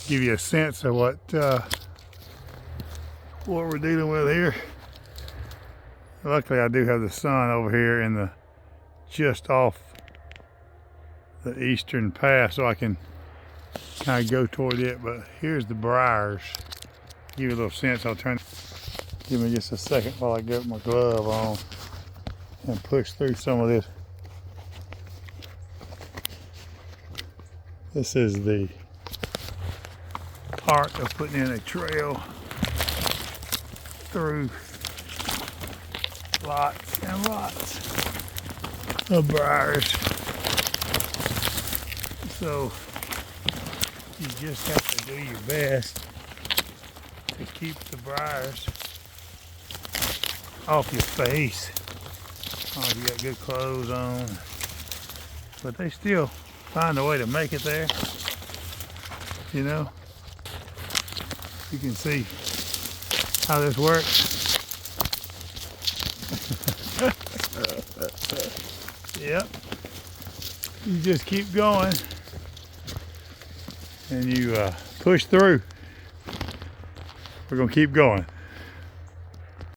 give you a sense of what we're dealing with here. Luckily, I do have the sun over here in the just off the eastern path, so I can kind of go toward it. But here's the briars. Give you a little sense. I'll turn. Give me just a second while I get my glove on and push through some of this. This is the part of putting in a trail through lots and lots of briars. So you just have to do your best to keep the briars off your face. Oh, you got good clothes on, but they still find a way to make it there. You know, you can see how this works. Yep. You just keep going and you push through. We're gonna keep going.